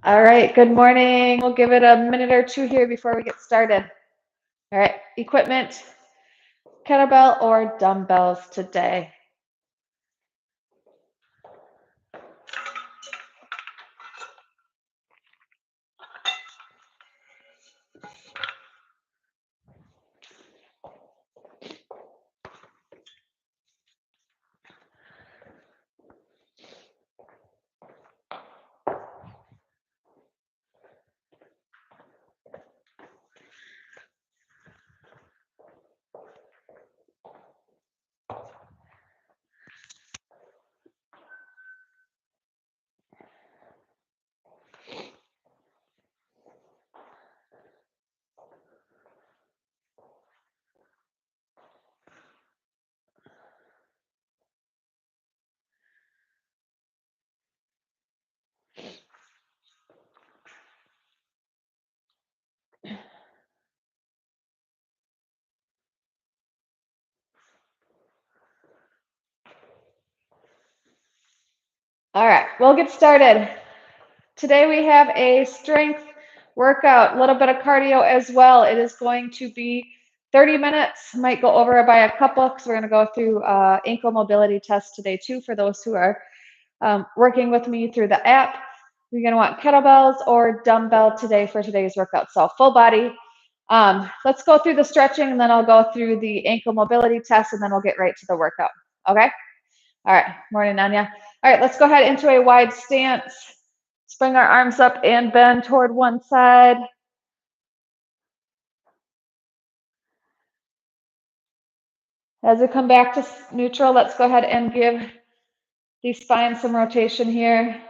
All right, good morning. We'll give it a minute or two here before we get started. All right, equipment, kettlebell or dumbbells today? All right, we'll get started. Today we have a strength workout, a little bit of cardio as well. It is going to be 30 minutes, might go over by a couple because we're going to go through ankle mobility test today too for those who are working with me through the app. You're going to want kettlebells or dumbbell today for today's workout. So full body. Let's go through the stretching and then I'll go through the ankle mobility test and then we'll get right to the workout. Okay? All right. Morning, Anya. All right, let's go ahead into a wide stance. Let's bring our arms up and bend toward one side. As we come back to neutral, let's go ahead and give the spine some rotation here.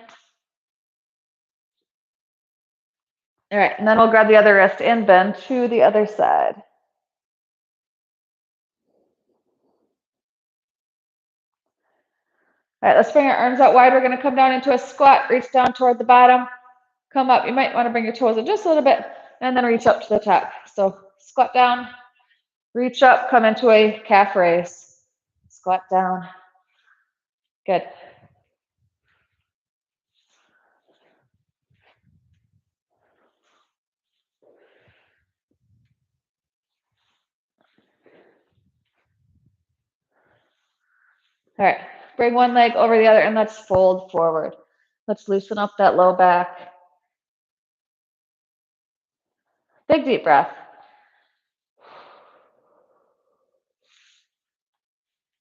All right, and then we'll grab the other wrist and bend to the other side. All right, let's bring our arms out wide. We're going to come down into a squat, reach down toward the bottom, come up. You might want to bring your toes in just a little bit, and then reach up to the top. So squat down, reach up, come into a calf raise. Squat down. Good. All right, bring one leg over the other and let's fold forward. Let's loosen up that low back. Big deep breath.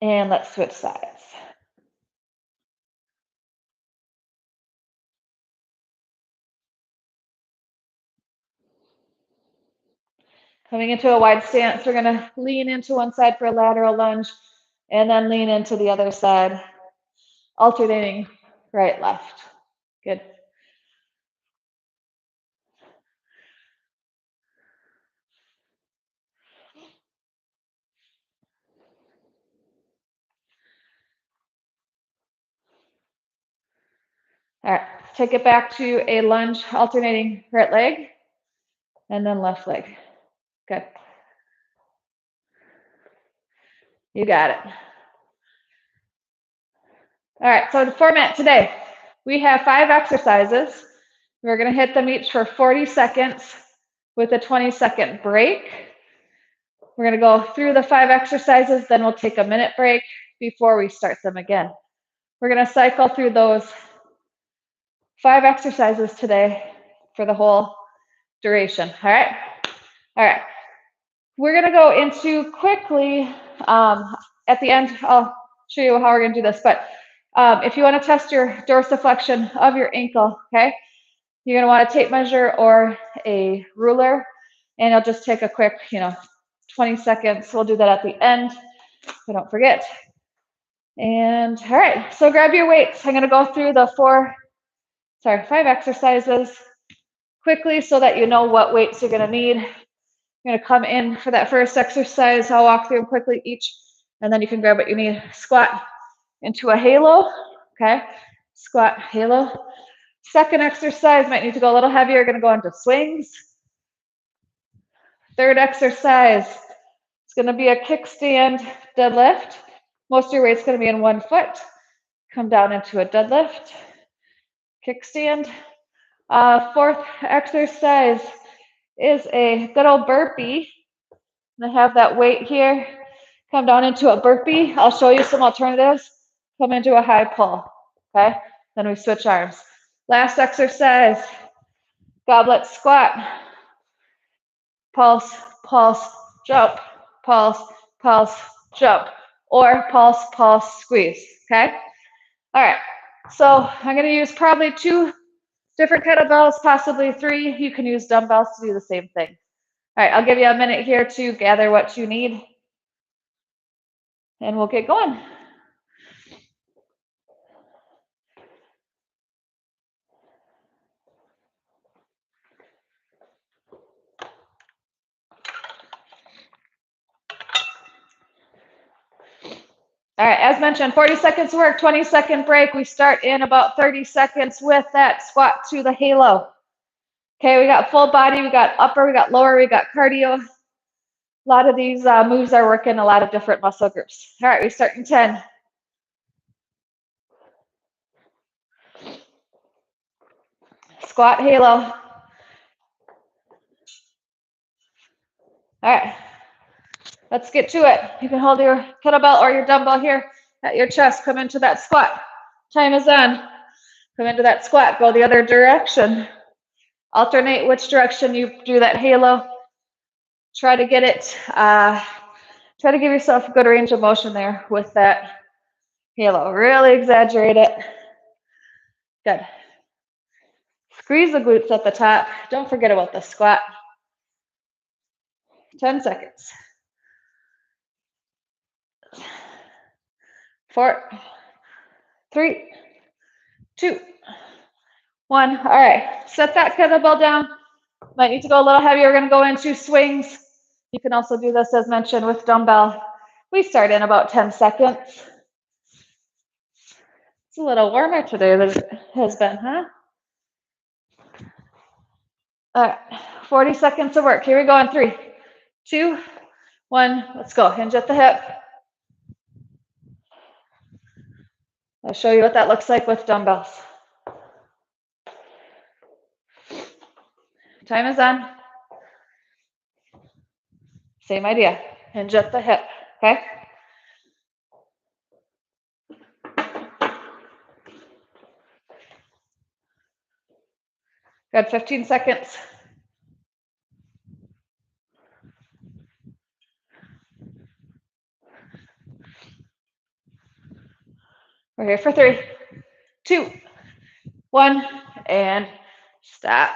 And let's switch sides. Coming into a wide stance, we're going to lean into one side for a lateral lunge and then lean into the other side, alternating right, left. Good. All right, take it back to a lunge, alternating right leg and then left leg. Good. You got it. All right, so the format today, we have 5 exercises. We're going to hit them each for 40 seconds with a 20-second break. We're going to go through the 5 exercises, then we'll take a minute break before we start them again. We're going to cycle through those 5 exercises today for the whole duration. All right? All right. We're going to go into quickly, at the end, I'll show you how we're going to do this, but if you want to test your dorsiflexion of your ankle, okay, you're going to want a tape measure or a ruler, and you'll just take a quick, 20 seconds. We'll do that at the end, so don't forget. And all right, so grab your weights. I'm going to go through the 5 exercises quickly so that you know what weights you're going to need. You're going to come in for that first exercise. I'll walk through them quickly each, and then you can grab what you need. Squat into a halo, okay? Squat, halo. Second exercise, might need to go a little heavier. You're going to go into swings. Third exercise, it's going to be a kickstand deadlift. Most of your weight's going to be in one foot. Come down into a deadlift, kickstand. Fourth exercise is a good old burpee. I have that weight here. Come down into a burpee. I'll show you some alternatives. Come into a high pull. Okay? Then we switch arms. Last exercise, goblet squat. Pulse, pulse, jump, pulse, pulse, jump, or pulse, pulse, squeeze. Okay? All right. So I'm going to use probably 2 different kettlebells, possibly 3. You can use dumbbells to do the same thing. All right, I'll give you a minute here to gather what you need, and we'll get going. All right, as mentioned, 40 seconds work, 20-second break. We start in about 30 seconds with that squat to the halo. Okay, we got full body, we got upper, we got lower, we got cardio. A lot of these moves are working a lot of different muscle groups. All right, we start in 10. Squat, halo. All right, let's get to it. You can hold your kettlebell or your dumbbell here at your chest. Come into that squat. Time is on. Come into that squat. Go the other direction. Alternate which direction you do that halo. Try to get it, try to give yourself a good range of motion there with that halo. Really exaggerate it. Good. Squeeze the glutes at the top. Don't forget about the squat. 10 seconds. 4, 3, 2, 1. All right, set that kettlebell down. Might need to go a little heavier. We're going to go into swings. You can also do this, as mentioned, with dumbbell. We start in about 10 seconds. It's a little warmer today than it has been, huh? All right, 40 seconds of work. Here we go in 3, 2, 1. Let's go. Hinge at the hip. I'll show you what that looks like with dumbbells. Time is on. Same idea. Hinge at the hip, okay? Good, 15 seconds. We're here for 3, 2, 1, and stop.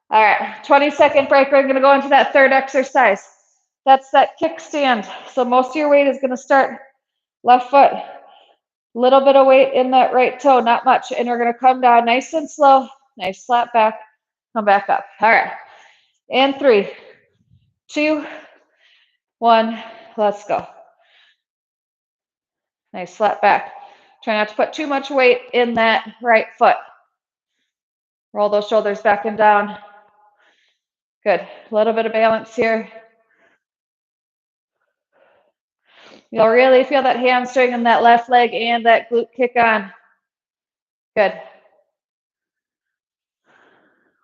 All right, 20-second break. We're going to go into that third exercise. That's that kickstand. So most of your weight is going to start left foot. Little bit of weight in that right toe, not much. And we're going to come down nice and slow. Nice slap back. Come back up. All right. And 3, 2, 1. Let's go. Nice slap back. Try not to put too much weight in that right foot. Roll those shoulders back and down. Good. A little bit of balance here. You'll really feel that hamstring in that left leg and that glute kick on. Good.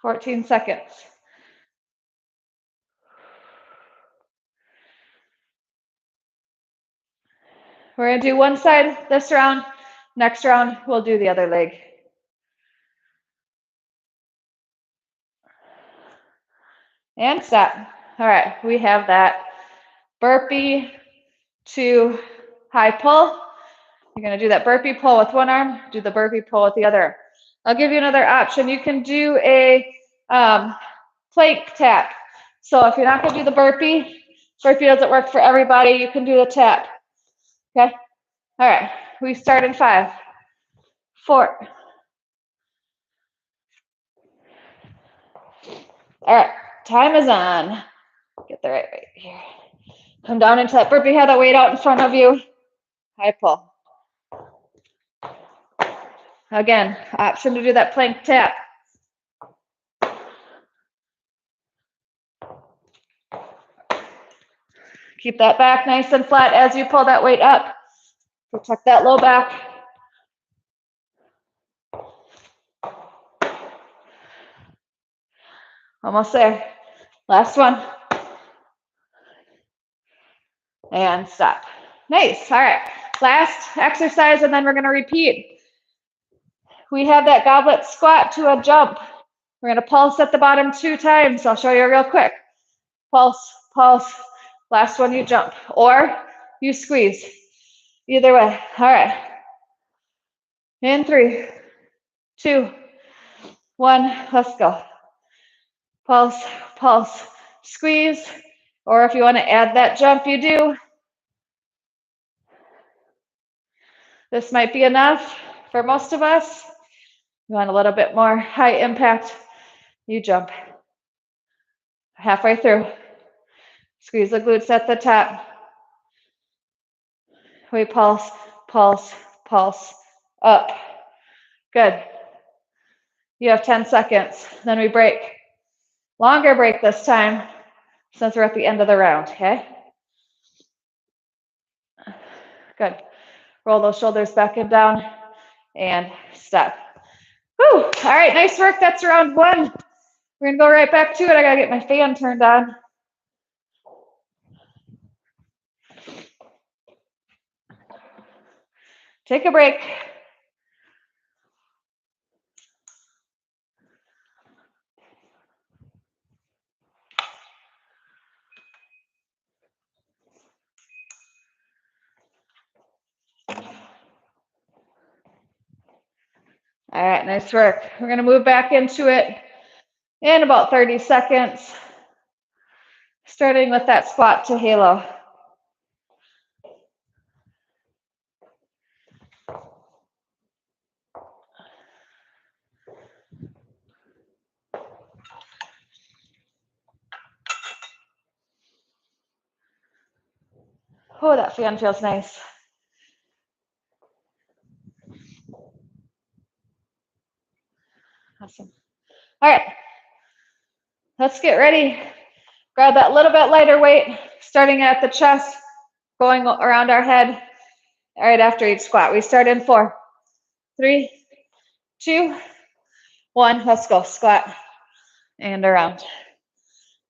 14 seconds. We're going to do one side this round. Next round, we'll do the other leg. And stop. All right, we have that burpee to high pull. You're going to do that burpee pull with one arm, do the burpee pull with the other. I'll give you another option. You can do a plank tap. So if you're not going to do the burpee doesn't work for everybody, you can do the tap. Okay? All right, we start in 5, 4. All right, time is on. Get the right weight here. Come down into that burpee, have that weight out in front of you. High pull. Again, option to do that plank tap. Keep that back nice and flat as you pull that weight up. Protect that low back. Almost there. Last one. And stop. Nice. All right. Last exercise, and then we're going to repeat. We have that goblet squat to a jump. We're going to pulse at the bottom 2 times. I'll show you real quick. Pulse, pulse. Last one, you jump. Or you squeeze. Either way. All right. In 3, 2, 1. Let's go. Pulse, pulse, squeeze. Or if you want to add that jump, you do. This might be enough for most of us. You want a little bit more high impact, you jump. Halfway through. Squeeze the glutes at the top. We pulse, pulse, pulse, up. Good. You have 10 seconds. Then we break. Longer break this time since we're at the end of the round, okay? Good. Roll those shoulders back and down and step. Whew. All right, nice work. That's round 1. We're going to go right back to it. I got to get my fan turned on. Take a break. All right, nice work. We're going to move back into it in about 30 seconds, starting with that squat to halo. Oh, that fan feels nice. Awesome. All right, let's get ready. Grab that little bit lighter weight, starting at the chest, going around our head. All right, after each squat, we start in 4, 3, 2, 1. Let's go. Squat and around.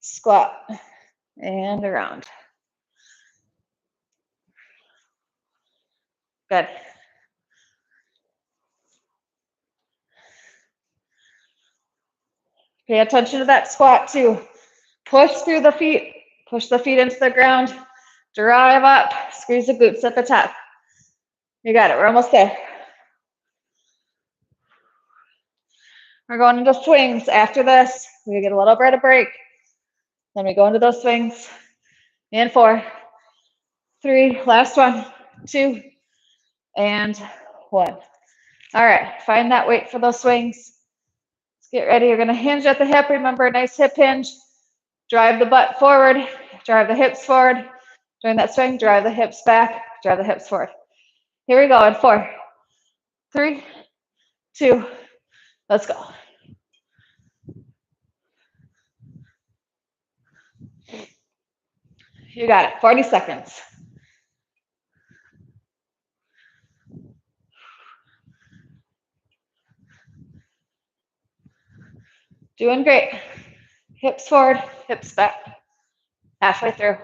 Squat and around. Good. Pay attention to that squat too. Push through the feet. Push the feet into the ground. Drive up. Squeeze the glutes at the top. You got it. We're almost there. We're going into swings. After this, we get a little bit of break. Then we go into those swings. In 4, 3, last 1, 2, and 1. All right, find that weight for those swings. Let's get ready. You're going to hinge at the hip. Remember, a nice hip hinge. Drive the butt forward. Drive the hips forward. During that swing, drive the hips back. Drive the hips forward. Here we go in 4, 3, 2, let's go. You got it. 40 seconds. Doing great. Hips forward, hips back. Halfway through.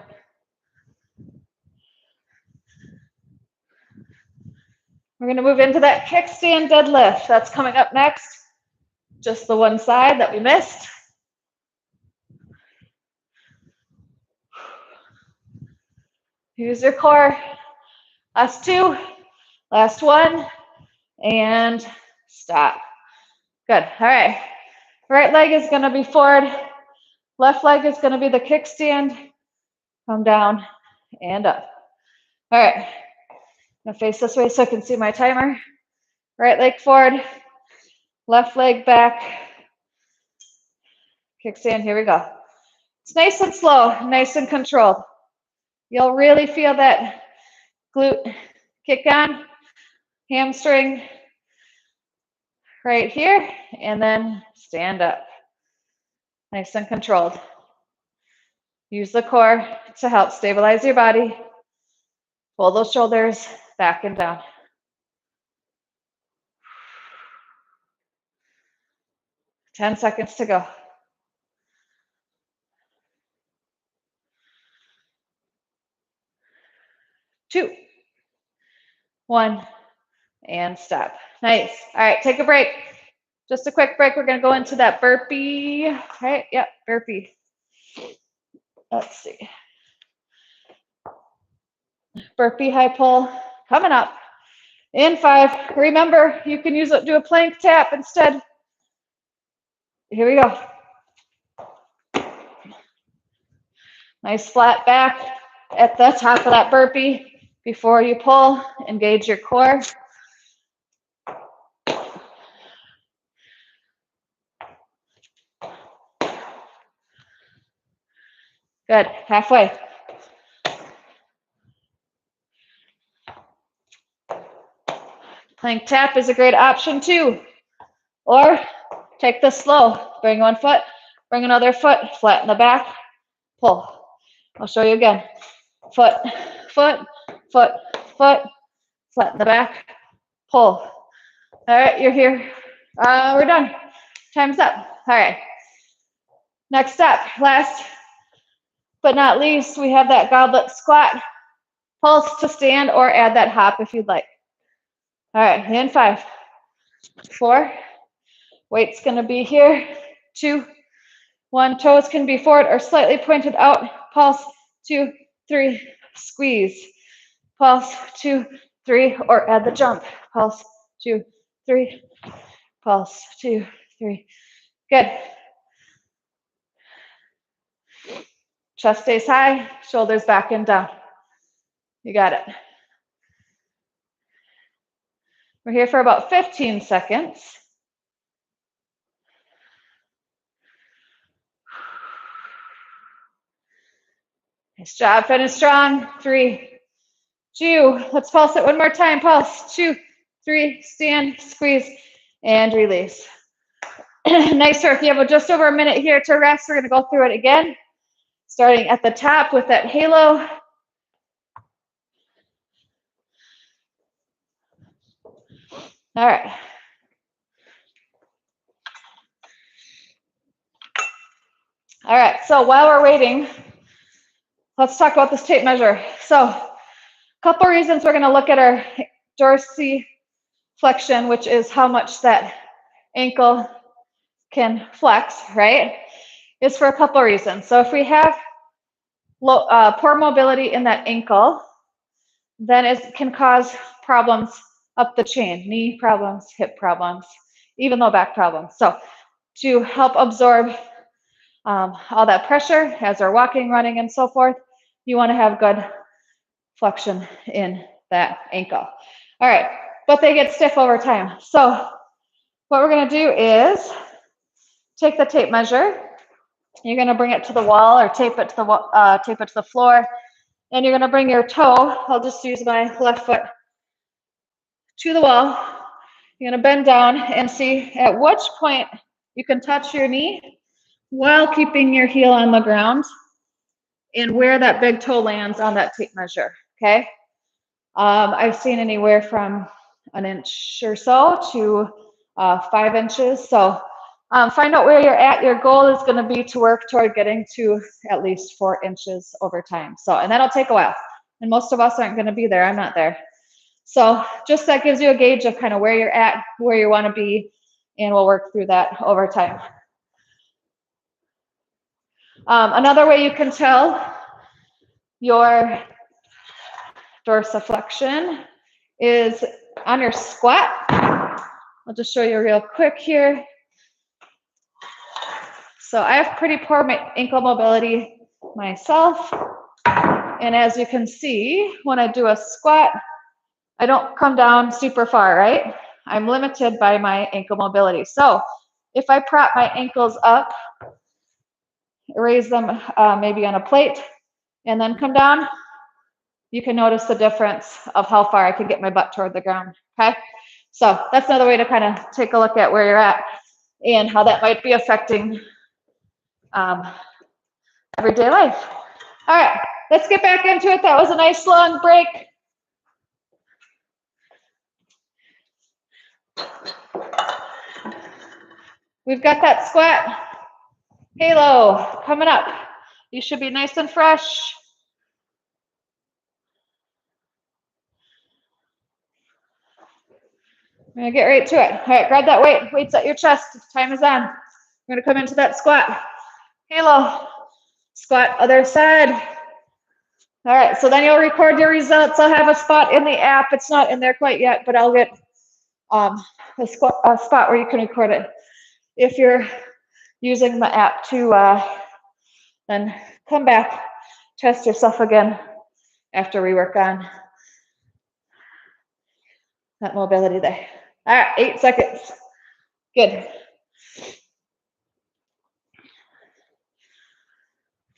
We're going to move into that kickstand deadlift. That's coming up next. Just the one side that we missed. Use your core. Last 2, last 1, and stop. Good. All right. Right leg is going to be forward. Left leg is going to be the kickstand. Come down and up. All right. I'm going to face this way so I can see my timer. Right leg forward. Left leg back. Kickstand. Here we go. It's nice and slow, nice and controlled. You'll really feel that glute kick on, hamstring right here, and then stand up. Nice and controlled. Use the core to help stabilize your body. Pull those shoulders back and down. Ten seconds to go. 2, 1, and stop. Nice. All right, take a break. Just a quick break. We're going to go into that burpee. All right, yep, burpee. Let's see. Burpee high pull coming up. In 5. Remember, you can do a plank tap instead. Here we go. Nice flat back at the top of that burpee. Before you pull, engage your core. Good, halfway. Plank tap is a great option too. Or take this slow. Bring one foot, bring another foot, flatten the back, pull. I'll show you again. Foot, foot, foot, foot, flatten the back, pull. All right, you're here. We're done. Time's up. All right. Next up, last but not least, we have that goblet squat. Pulse to stand or add that hop if you'd like. All right, in 5, 4. Weight's going to be here. 2, 1. Toes can be forward or slightly pointed out. Pulse. 2, 3. Squeeze. Pulse. 2, 3. Or add the jump. Pulse. 2, 3. Pulse. 2, 3. Good. Chest stays high. Shoulders back and down. You got it. We're here for about 15 seconds. Nice job. Finish strong. 3, 2. Let's pulse it one more time. Pulse. 2, 3. Stand, squeeze, and release. Nice work. You have just over a minute here to rest. We're going to go through it again, starting at the top with that halo. All right. All right, so while we're waiting, let's talk about this tape measure. So a couple reasons we're going to look at our dorsiflexion, which is how much that ankle can flex, right? Is for a couple reasons. So if we have poor mobility in that ankle, then it can cause problems up the chain, knee problems, hip problems, even low back problems. So to help absorb all that pressure as we're walking, running, and so forth, you want to have good flexion in that ankle. All right, but they get stiff over time. So what we're going to do is take the tape measure. You're going to bring it to the wall or tape it to the floor, and you're going to bring your toe. I'll just use my left foot to the wall. You're going to bend down and see at which point you can touch your knee while keeping your heel on the ground and where that big toe lands on that tape measure, okay? I've seen anywhere from an inch or so to 5 inches. So find out where you're at. Your goal is going to be to work toward getting to at least 4 inches over time. So, and that'll take a while. And most of us aren't going to be there. I'm not there. So just that gives you a gauge of kind of where you're at, where you want to be, and we'll work through that over time. Another way you can tell your dorsiflexion is on your squat. I'll just show you real quick here. So I have pretty poor ankle mobility myself. And as you can see, when I do a squat, I don't come down super far, right? I'm limited by my ankle mobility. So if I prop my ankles up, raise them maybe on a plate, and then come down, you can notice the difference of how far I can get my butt toward the ground, okay? So that's another way to kind of take a look at where you're at and how that might be affecting everyday life. All right, let's get back into it. That was a nice long break. We've got that squat halo coming up. You should be nice and fresh. We're gonna get right to it. All right, grab that weight. Weights at your chest. Time is on. We're gonna come into that squat. Halo. Squat, other side. All right, so then you'll record your results. I'll have a spot in the app. It's not in there quite yet, but I'll get a spot where you can record it. If you're using the app to then come back, test yourself again after we work on that mobility there. All right, 8 seconds. Good.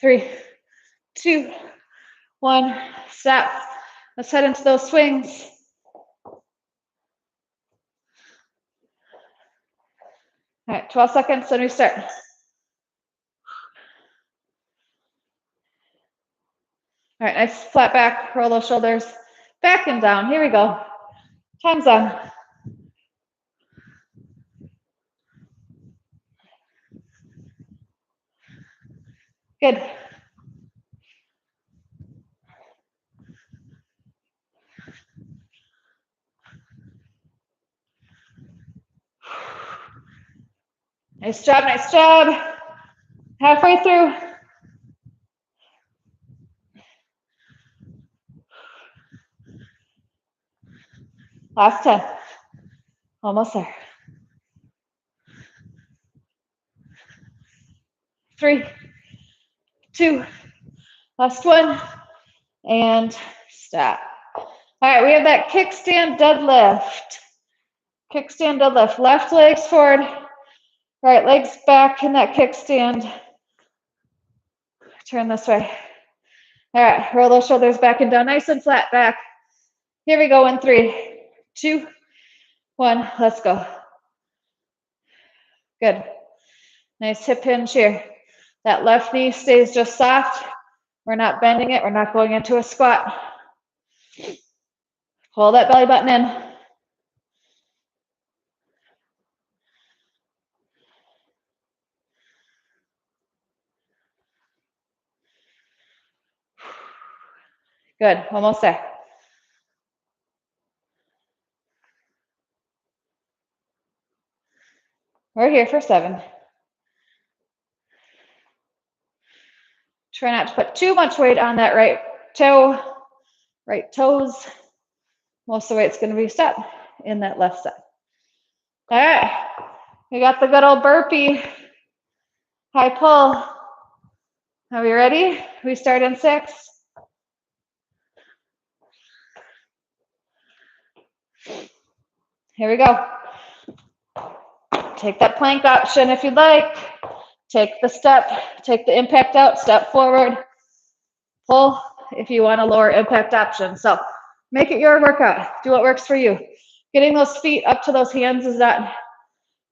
3, 2, 1, stop. Let's head into those swings. All right, 12 seconds, then we start. All right, nice flat back, roll those shoulders back and down. Here we go. Time's on. Good. Nice job, nice job. Halfway through. Last 10. Almost there. 3, 2, last one, and stop. All right, we have that kickstand deadlift. Kickstand deadlift. Left legs forward, right legs back in that kickstand. Turn this way. All right, roll those shoulders back and down, nice and flat back. Here we go in 3, 2, 1, let's go. Good. Nice hip hinge here. That left knee stays just soft. We're not bending it. We're not going into a squat. Pull that belly button in. Good, almost there. We're here for 7. Try not to put too much weight on that right toe, right toes. Most of the weight's going to be set in that left side. All right, we got the good old burpee. High pull. Are we ready? We start in 6. Here we go. Take that plank option if you'd like. Take the step, take the impact out, step forward. Pull if you want a lower impact option. So make it your workout. Do what works for you. Getting those feet up to those hands is not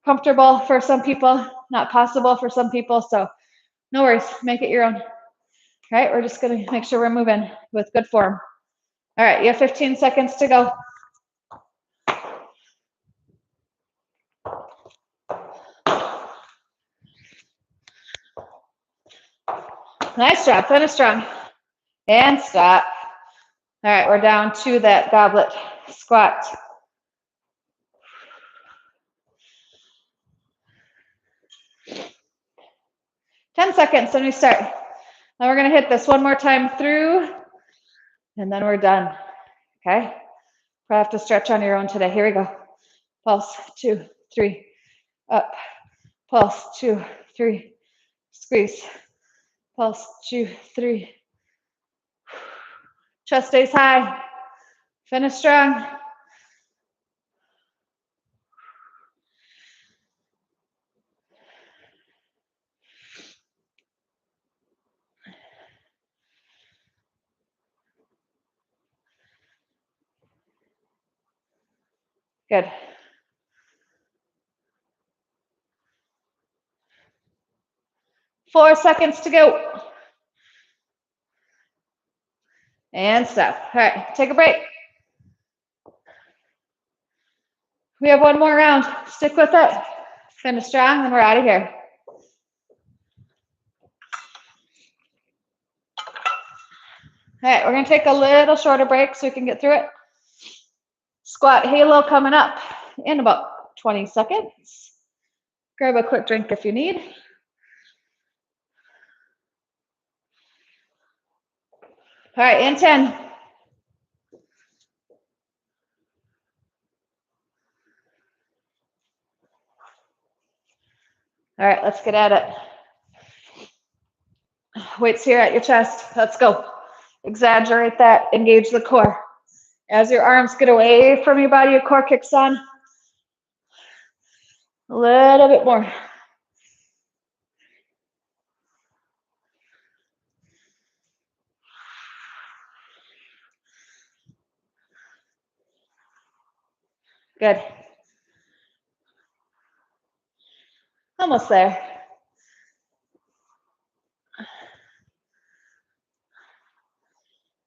comfortable for some people, not possible for some people. So no worries, make it your own. All right, we're just gonna make sure we're moving with good form. All right, you have 15 seconds to go. Nice job, finish strong. And stop. All right, we're down to that goblet squat. Ten seconds, then we start. Now we're gonna hit this one more time through, and then we're done, okay? Probably have to stretch on your own today. Here we go. Pulse, 2, 3, up. Pulse, 2, 3, squeeze. Pulse, 2, 3. Chest stays high. Finish strong. Good. Four seconds to go. And stop. All right, take a break. We have one more round. Stick with it. Finish strong, and we're out of here. All right, we're going to take a little shorter break so we can get through it. Squat halo coming up. in about 20 seconds. Grab a quick drink if you need. All right, in 10. All right, let's get at it. Weights here at your chest. Let's go. Exaggerate that. Engage the core. As your arms get away from your body, your core kicks on. A little bit more. Good. Almost there.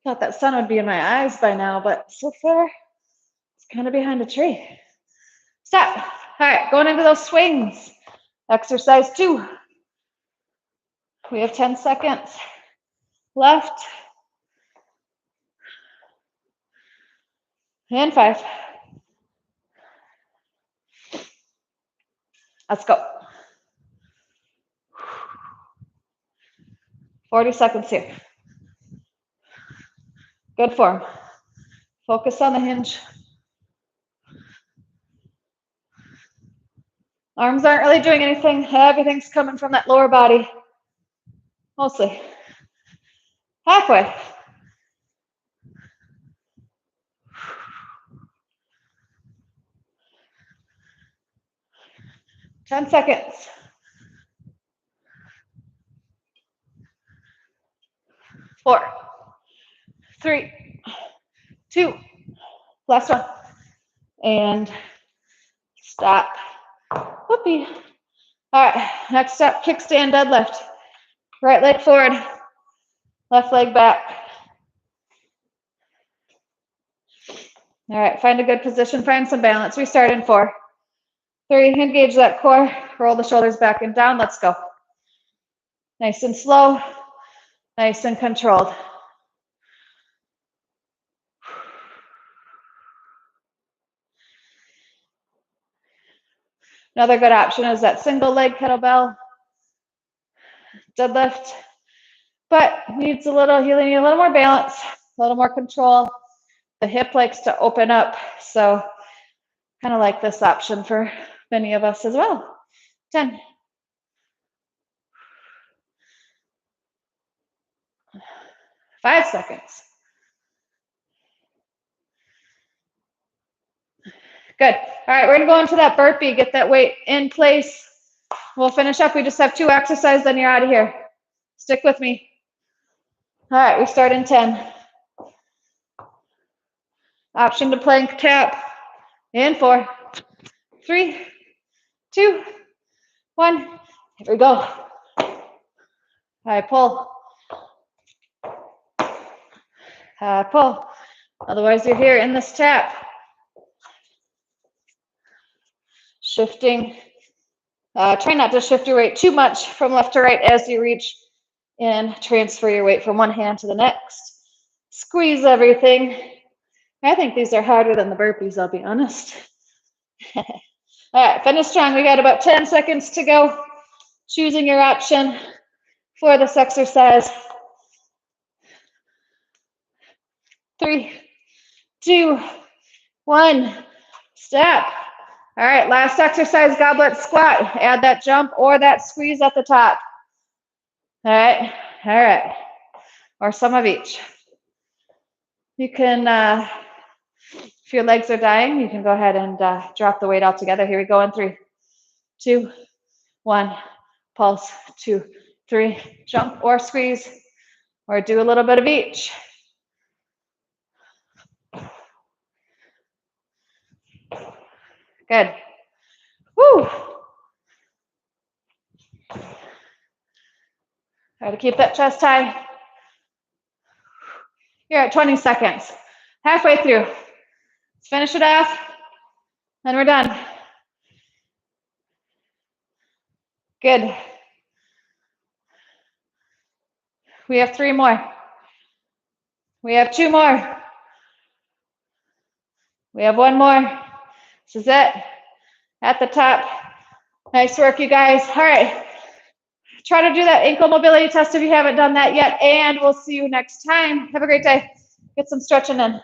Thought that sun would be in my eyes by now, but so far, it's kind of behind a tree. Stop. All right, going into those swings. Exercise 2. We have 10 seconds left. And 5. Let's go. 40 seconds here. Good form. Focus on the hinge. Arms aren't really doing anything. Everything's coming from that lower body. Mostly. Halfway. Ten seconds. 4, 3, 2, last one. And stop. Whoopee. All right, next up, kickstand deadlift. Right leg forward, left leg back. All right, find a good position, find some balance. We start in 4, 3, engage that core, roll the shoulders back and down. Let's go. Nice and slow, nice and controlled. Another good option is that single leg kettlebell deadlift, but needs a little, you need a little more balance, a little more control. The hip likes to open up, so kind of like this option for many of us as well. 10. 5 seconds. Good. All right, we're gonna go into that burpee, get that weight in place. We'll finish up. We just have 2 exercises, then you're out of here. Stick with me. All right, we start in 10. Option to plank tap. In 4, 3, 2, 1. Here we go. All right, pull. Pull. Otherwise, you're here in this tap. Shifting. Try not to shift your weight too much from left to right as you reach and transfer your weight from one hand to the next. Squeeze everything. I think these are harder than the burpees, I'll be honest. All right, finish strong. We got about 10 seconds to go. Choosing your option for this exercise. 3, 2, 1. Stop. All right, last exercise, goblet squat. Add that jump or that squeeze at the top. All right. Or some of each. You can, if your legs are dying, you can go ahead and drop the weight altogether. Here we go in 3, 2, 1. Pulse, 2, 3. Jump or squeeze, or do a little bit of each. Good. Woo. Try to keep that chest high. You're at 20 seconds. Halfway through. Let's finish it off, and we're done. Good. We have 3 more. We have 2 more. We have 1 more. This is it. At the top. Nice work, you guys. All right. Try to do that ankle mobility test if you haven't done that yet, and we'll see you next time. Have a great day. Get some stretching in.